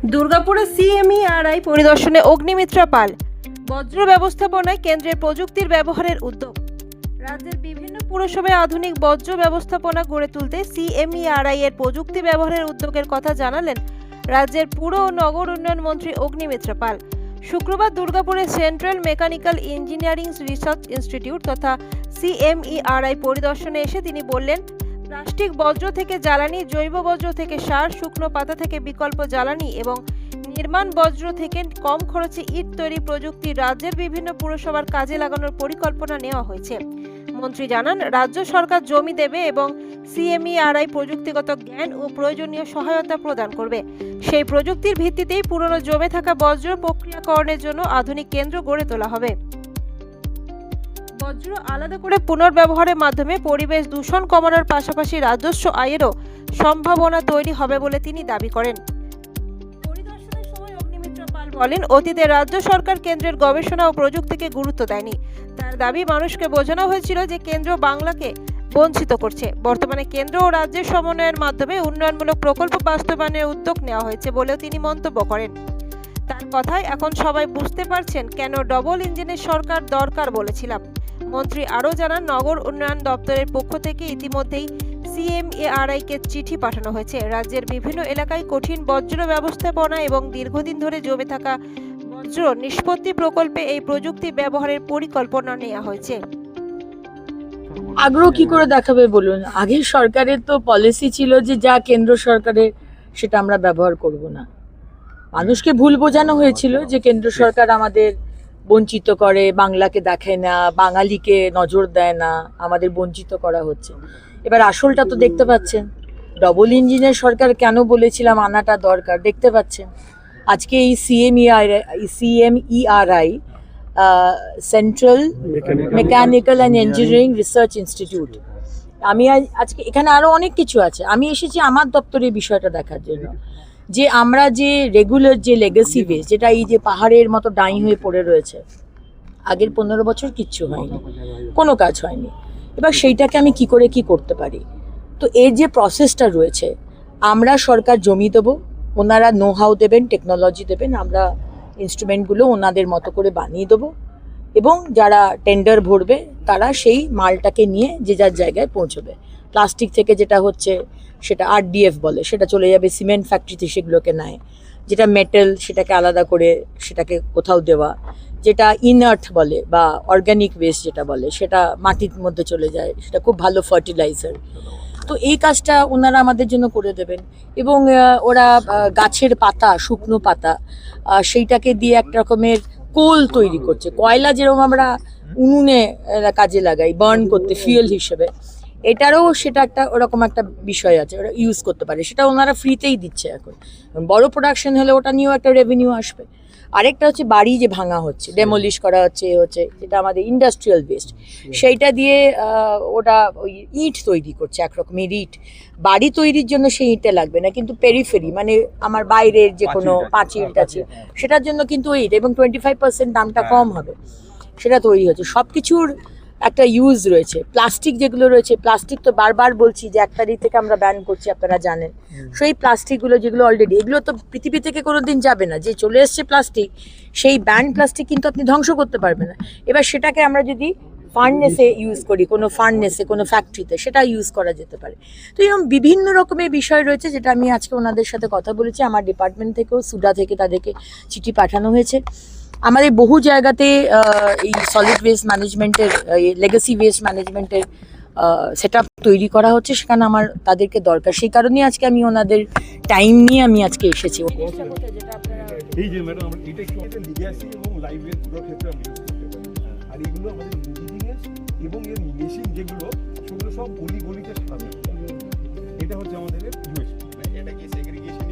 দুর্গাপুরে সিএমইআরআই পরিদর্শনে অগ্নিমিত্রা পাল। বজ্র ব্যবস্থাপনায় কেন্দ্রের প্রযুক্তির ব্যবহারের উদ্যোগ। রাজ্যের বিভিন্ন পুরসভায় আধুনিক বজ্র ব্যবস্থাপনা গড়ে তুলতে সিএমইআরআই এর প্রযুক্তি ব্যবহারের উদ্যোগের কথা জানালেন রাজ্যের পুর ও নগর উন্নয়ন মন্ত্রী অগ্নিমিত্রা পাল। শুক্রবার দুর্গাপুরে central mechanical engineering research institute তথা সিএমইআরআই পরিদর্শনে এসে তিনি বললেন, প্লাস্টিক বজ্র থেকে জ্বালানি, জৈব বজ্র থেকে সার, শুকনো পাতা থেকে বিকল্প জ্বালানি এবং নির্মাণ বজ্র থেকে কম খরচে ইট তৈরি প্রযুক্তি রাজ্যের বিভিন্ন পুরসভার কাজে লাগানোর পরিকল্পনা নেওয়া হয়েছে। মন্ত্রী জানান, রাজ্য সরকার জমি দেবে এবং সিএমইআরআই প্রযুক্তিগত জ্ঞান ও প্রয়োজনীয় সহায়তা প্রদান করবে। সেই প্রযুক্তির ভিত্তিতেই পুরনো জমে থাকা বজ্র প্রক্রিয়াকরণের জন্য আধুনিক কেন্দ্র গড়ে তোলা হবে। বজ্র আলাদা করে পুনর্ব্যবহারের মাধ্যমে পরিবেশ দূষণ কমানোর পাশাপাশি রাজস্ব আয়েরও সম্ভাবনা তৈরি হবে বলে তিনি দাবি করেন। পরিদর্শনের সময় অগ্নিমিত্রা পাল বলেন, অতীতে রাজ্য সরকার কেন্দ্রের গবেষণা ও প্রযুক্তিকে গুরুত্ব দেয়নি। তার দাবি, মানুষকে বোঝানো হয়েছিল যে কেন্দ্র বাংলাকে বঞ্চিত করছে। বর্তমানে কেন্দ্র ও রাজ্যের সমন্বয়ের মাধ্যমে উন্নয়নমূলক প্রকল্প বাস্তবায়নের উদ্যোগ নেওয়া হয়েছে বলেও তিনি মন্তব্য করেন। তার কথায় এখন সবাই বুঝতে পারছেন কেন ডবল ইঞ্জিনের সরকার দরকার বলেছিলাম। মন্ত্রী আরও জানান, নগর উন্নয়ন দপ্তরের পক্ষ থেকে ইতিমধ্যেই সিএমইআরআইকে চিঠি পাঠানো হয়েছে। রাজ্যের বিভিন্ন এলাকায় কঠিন বজ্র ব্যবস্থাপনা এবং দীর্ঘদিন ধরে জমে থাকা বজ্র নিষ্পত্তি প্রকল্পে এই প্রযুক্তি ব্যবহারের পরিকল্পনা নেওয়া হয়েছে। আগ্রহ কি করে দেখাবে বলুন? আগের সরকারের তো পলিসি ছিল যে যা কেন্দ্র সরকারের সেটা আমরা ব্যবহার করব না। মানুষকে ভুল বোঝানো হয়েছিল যে কেন্দ্র সরকার আমাদের বঞ্চিত করে, বাংলাকে দেখায় না, বাঙালিকে নজর দেয় না, আমাদের বঞ্চিত করা হচ্ছে। এবার আসলটা তো দেখতে পাচ্ছেন, ডবল ইঞ্জিনের সরকার কেন বলেছিলাম আনাটা দরকার দেখতে পাচ্ছেন। আজকে এই CMERI central mechanical and engineering research institute, আমি আজকে এখানে আরও অনেক কিছু আছে। আমি এসেছি আমার দপ্তরের বিষয়টা দেখার জন্য, যে আমরা যে রেগুলার যে লেগাসি ওয়েস্ট, যেটা এই যে পাহাড়ের মতো ডাই হয়ে পড়ে রয়েছে, আগের 15 বছর কিচ্ছু হয়নি, কোনো কাজ হয়নি। এবার সেইটাকে আমি কি করে কি করতে পারি, তো এর যে প্রসেসটা রয়েছে, আমরা সরকার জমি দেবো, ওনারা নো হাউ দেবেন, টেকনোলজি দেবেন, আমরা ইনস্ট্রুমেন্টগুলো ওনাদের মতো করে বানিয়ে দেবো এবং যারা টেন্ডার ভরবে তারা সেই মালটাকে নিয়ে যে যার জায়গায় পৌঁছবে। প্লাস্টিক থেকে যেটা হচ্ছে সেটা আরডিএফ বলে, সেটা চলে যাবে সিমেন্ট ফ্যাক্টরিতে, সেগুলোকে নেয়। যেটা মেটাল সেটাকে আলাদা করে সেটাকে কোথাও দেওয়া, যেটা ইনার্ট বলে বা অর্গানিক ওয়েস্ট যেটা বলে সেটা মাটির মধ্যে চলে যায়, সেটা খুব ভালো ফার্টিলাইজার। তো এই কাজটা ওনারা আমাদের জন্য করে দেবেন এবং ওরা গাছের পাতা, শুকনো পাতা, সেইটাকে দিয়ে একটা রকমের কোল তৈরি করছে। কয়লা যেরকম আমরা উনুনে কাজে লাগাই বার্ন করতে ফিউয়েল হিসেবে, এটারও সেটা একটা ওরকম একটা বিষয় আছে, ওরা ইউজ করতে পারে। সেটা ওনারা ফ্রিতেই দিচ্ছে এখন। বড় প্রোডাকশন হলে ওটা নিয়েও একটা রেভিনিউ আসবে। আরেকটা হচ্ছে বাড়ি যে ভাঙা হচ্ছে, ডেমোলিশ করা হচ্ছে, যেটা আমাদের ইন্ডাস্ট্রিয়াল ওয়েস্ট, সেইটা দিয়ে ওটা ওই ইট তৈরি করছে, একরকমের ইট। বাড়ি তৈরির জন্য সেই ইটটা লাগবে না, কিন্তু পেরিফেরি মানে আমার বাইরের যে কোনো পাঁচিল টাচিল, সেটার জন্য কিন্তু ওই ইট, এবং 25% দামটা কম হবে, সেটা তৈরি হচ্ছে। সব কিছুর একটা ইউজ রয়েছে। প্লাস্টিক যেগুলো রয়েছে, প্লাস্টিক তো বারবার বলছি যে 1 তারিখ থেকে আমরা ব্যান করছি, আপনারা জানেন। সেই প্লাস্টিকগুলো যেগুলো অলরেডি, এগুলো তো পৃথিবী থেকে কোনো দিন যাবে না, যে চলে এসছে প্লাস্টিক, সেই ব্যান প্লাস্টিক কিন্তু আপনি ধ্বংস করতে পারবেন না। এবার সেটাকে আমরা যদি ফার্নেসে ইউজ করি, কোনো ফার্নেসে, কোনো ফ্যাক্টরিতে, সেটা ইউজ করা যেতে পারে। তো এরকম বিভিন্ন রকমের বিষয় রয়েছে, যেটা আমি আজকে ওনাদের সাথে কথা বলেছি। আমার ডিপার্টমেন্ট থেকেও, সুডা থেকে তাদেরকে চিঠি পাঠানো হয়েছে। আমাদের বহু জায়গাতে এই সলিড ওয়েস্ট ম্যানেজমেন্টের, লেগাসি ওয়েস্ট ম্যানেজমেন্টের সেট আপ তৈরি করা হচ্ছে, সেখানে আমার তাদেরকে দরকার। সেই কারণেই আজকে আমি ওনাদের টাইম নিয়ে আমি আজকে এসেছি। এই যে ম্যাডাম, আমরা এটা একটু লিগ্যাসি এবং লাইভ ওয়েস্ট পুরো ক্ষেত্রে আমি ইউজ করতে পারি। আর এগুলো আমাদের ইঞ্জিনিয়ার্স এবং এর মেশিন যেগুলো, সেগুলো সব গলিতে সাজানো। এটা হচ্ছে আমাদের ইউএসপি। এটা কি সেগ্রিগেশন